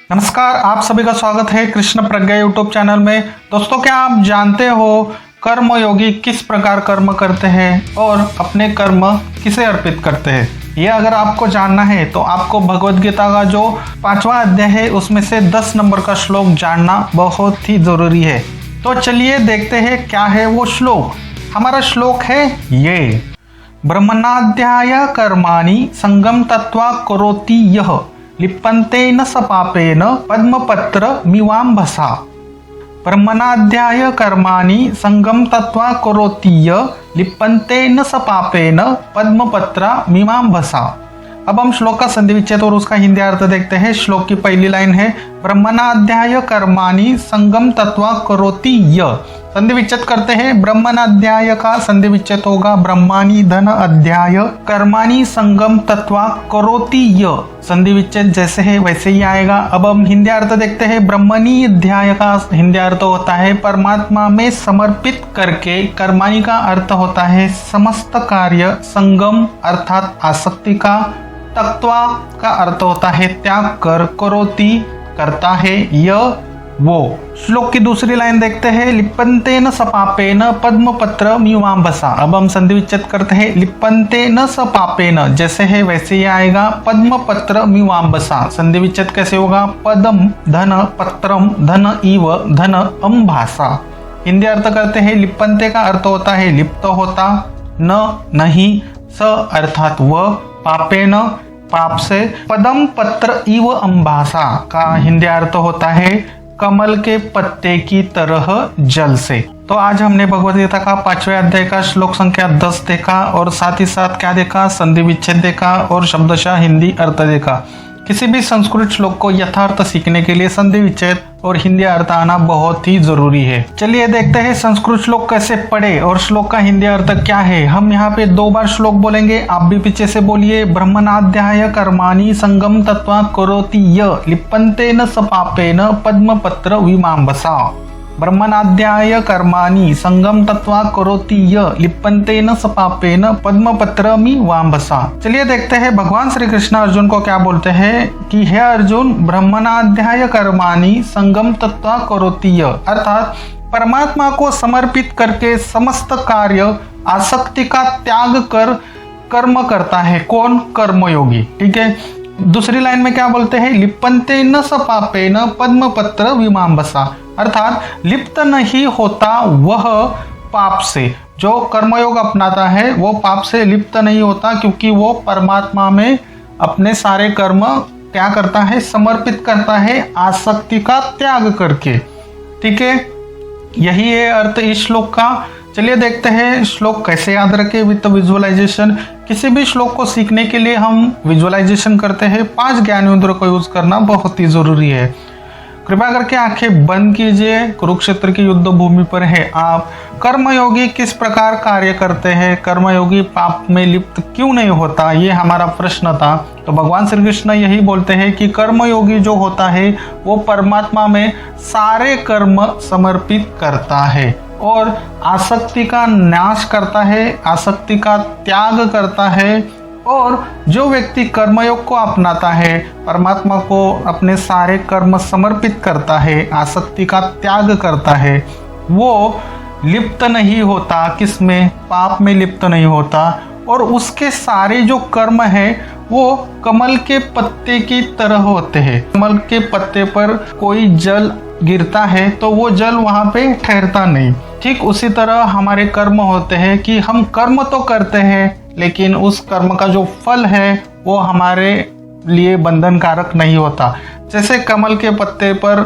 नमस्कार, आप सभी का स्वागत है कृष्ण प्रज्ञा यूट्यूब चैनल में। दोस्तों, क्या आप जानते हो कर्मयोगी किस प्रकार कर्म करते हैं और अपने कर्म किसे अर्पित करते हैं? ये अगर आपको जानना है तो आपको भगवद गीता का जो 5वां अध्याय है उसमें से 10 नंबर का श्लोक जानना बहुत ही जरूरी है। तो चलिए देखते हैं क्या है वो श्लोक। हमारा श्लोक है ये, ब्रह्मणाध्याय कर्माणि संगम तत्वा करोति यः लिप्यन्तेन स पापेन पद्मपत्र मिवाम्भसा। ब्रह्मणाध्याय कर्माणि संगम तत्वा करोति यः लिप्यन्तेन स पापेन पद्मपत्र मिवाम्भसा। अब हम श्लोक का संधि विच्छेद और उसका हिंदी अर्थ देखते हैं। श्लोक की पहली लाइन है, ब्रह्मणाध्याय कर्माणि संगम तत्वा करोति यः। संधि विच्छेद करते हैं। ब्रह्मणाध्याय का संधि विच्छेद होगा ब्रह्माणि धन अध्याय कर्माणि संगम तत्वा करोति यः। संधि विच्छेद जैसे है वैसे ही आएगा। अब हम हिंदी अर्थ देखते हैं। ब्रह्मणि अध्याय का हिंदी अर्थ होता है परमात्मा में समर्पित करके। कर्माणि का अर्थ होता है समस्त कार्य। संगम अर्थात आसक्ति का। तत्वा का अर्थ होता है त्याग कर। करोति करता है। यह वो। श्लोक की दूसरी लाइन देखते हैं, लिप्यन्तेन स पापेन पद्मपत्र मिवाम्भसा। अब हम संधि विच्छेद करते हैं। लिप्यन्तेन स पापेन जैसे है वैसे ही आएगा। पद्मपत्र मिवाम्भसा। संधि विच्छेद कैसे होगा? पदम धन पत्रम धन इव धन अम्भासा। हिंदी अर्थ करते हैं। लिप्यन्ते का अर्थ होता है लिप्त होता, न नहीं, स अर्थात व, पापेन पाप से, पदम पत्र इव अम्भासा का हिंदी अर्थ होता है कमल के पत्ते की तरह जल से। तो आज हमने भगवद गीता का 5वें अध्याय का श्लोक संख्या 10 देखा और साथ ही साथ क्या देखा? संधि विच्छेद देखा और शब्दशः हिंदी अर्थ देखा। किसी भी संस्कृत श्लोक को यथार्थ सीखने के लिए संधि विच्छेद और हिंदी अर्थ आना बहुत ही जरूरी है। चलिए देखते हैं संस्कृत श्लोक कैसे पढ़े और श्लोक का हिंदी अर्थ क्या है। हम यहाँ पे 2 बार श्लोक बोलेंगे, आप भी पीछे से बोलिए। ब्रह्मणाध्याय कर्माणि संगम तत्वा करोति यः लिप्यन्तेन स पापेन पद्मपत्र मिवाम्भसा। ब्रह्मणाध्याय कर्माणि संगम तत्वा करोति यः लिप्यन्तेन स पापेन पद्मपत्र मिवाम्भसा। चलिए देखते हैं भगवान श्री कृष्ण अर्जुन को क्या बोलते हैं कि हे अर्जुन, ब्रह्मणाध्याय कर्माणि संगम तत्वा करोति यः अर्थात परमात्मा को समर्पित करके समस्त कार्य आसक्ति का त्याग कर कर्म करता है। कौन? कर्मयोगी। ठीक है। दूसरी लाइन में क्या बोलते हैं? लिप्यन्तेन स पापेन पद्मपत्र मिवाम्भसा अर्थात लिप्त नहीं होता वह पाप से। जो कर्मयोग अपनाता है वो पाप से लिप्त नहीं होता, क्योंकि वो परमात्मा में अपने सारे कर्म क्या करता है? समर्पित करता है आसक्ति का त्याग करके। ठीक है, यही है अर्थ इस श्लोक का। चलिए देखते हैं श्लोक कैसे याद रखें विद विजुअलाइजेशन। किसी भी श्लोक को सीखने के लिए हम विजुअलाइजेशन करते हैं। 5 ज्ञानेंद्रियों को यूज करना बहुत ही जरूरी है। कृपया करके आंखें बंद कीजिए। कुरुक्षेत्र की युद्ध भूमि पर है आप। कर्मयोगी किस प्रकार कार्य करते हैं? कर्मयोगी पाप में लिप्त क्यों नहीं होता? ये हमारा प्रश्न था। तो भगवान श्री कृष्ण यही बोलते हैं कि कर्मयोगी जो होता है वो परमात्मा में सारे कर्म समर्पित करता है और आसक्ति का नाश करता है, आसक्ति का त्याग करता है। और जो व्यक्ति कर्मयोग को अपनाता है, परमात्मा को अपने सारे कर्म समर्पित करता है, आसक्ति का त्याग करता है, वो लिप्त नहीं होता। किसमें? पाप में लिप्त नहीं होता। और उसके सारे जो कर्म है वो कमल के पत्ते की तरह होते हैं। कमल के पत्ते पर कोई जल गिरता है तो वो जल वहाँ पे ठहरता नहीं। ठीक उसी तरह हमारे कर्म होते हैं कि हम कर्म तो करते हैं लेकिन उस कर्म का जो फल है वो हमारे लिए बंधनकारक नहीं होता। जैसे कमल के पत्ते पर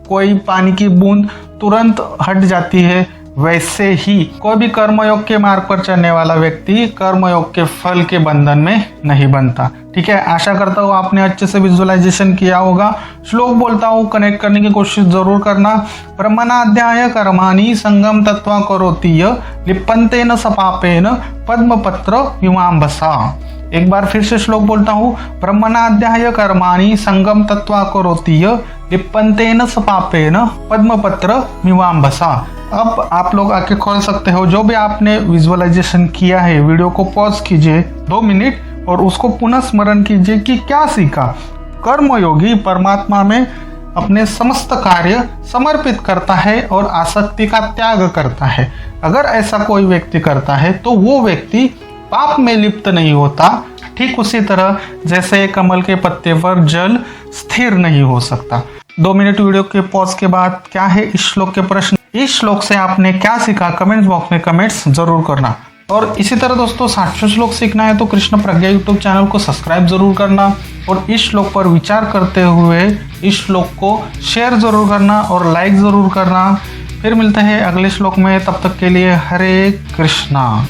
कोई पानी की बूंद तुरंत हट जाती है, वैसे ही कोई भी कर्मयोग के मार्ग पर चलने वाला व्यक्ति कर्मयोग के फल के बंधन में नहीं बनता। ठीक है, आशा करता हूँ आपने अच्छे से विजुअलाइजेशन किया होगा। श्लोक बोलता हूँ, कनेक्ट करने की कोशिश जरूर करना। ब्रह्मणाध्याय कर्माणि संगम तत्वा करोति यः लिप्यन्तेन स पापेन पद्मपत्र मिवाम्भसा। एक बार फिर से श्लोक बोलता हूँ, ब्रह्मणाध्याय कर्माणि संगम तत्वा करोति यः लिप्यन्तेन स पापेन पद्मपत्र मिवाम्भसा। अब आप लोग आके खोल सकते हो। जो भी आपने विजुअलाइजेशन किया है वीडियो को पॉज कीजिए 2 मिनट और उसको पुनः स्मरण कीजिए कि क्या सीखा। कर्मयोगी परमात्मा में अपने समस्त कार्य समर्पित करता है और आसक्ति का त्याग करता है। अगर ऐसा कोई व्यक्ति करता है तो वो व्यक्ति पाप में लिप्त नहीं होता। ठीक उसी तरह जैसे कमल के पत्ते पर जल स्थिर नहीं हो सकता। 2 मिनट वीडियो के पॉज के बाद क्या है इस श्लोक के प्रश्न, इस श्लोक से आपने क्या सीखा, कमेंट बॉक्स में कमेंट्स जरूर करना। और इसी तरह दोस्तों 60वें श्लोक सीखना है तो कृष्ण प्रज्ञा यूट्यूब चैनल को सब्सक्राइब जरूर करना और इस श्लोक पर विचार करते हुए इस श्लोक को शेयर जरूर करना और लाइक जरूर करना। फिर मिलते हैं अगले श्लोक में, तब तक के लिए हरे कृष्णा।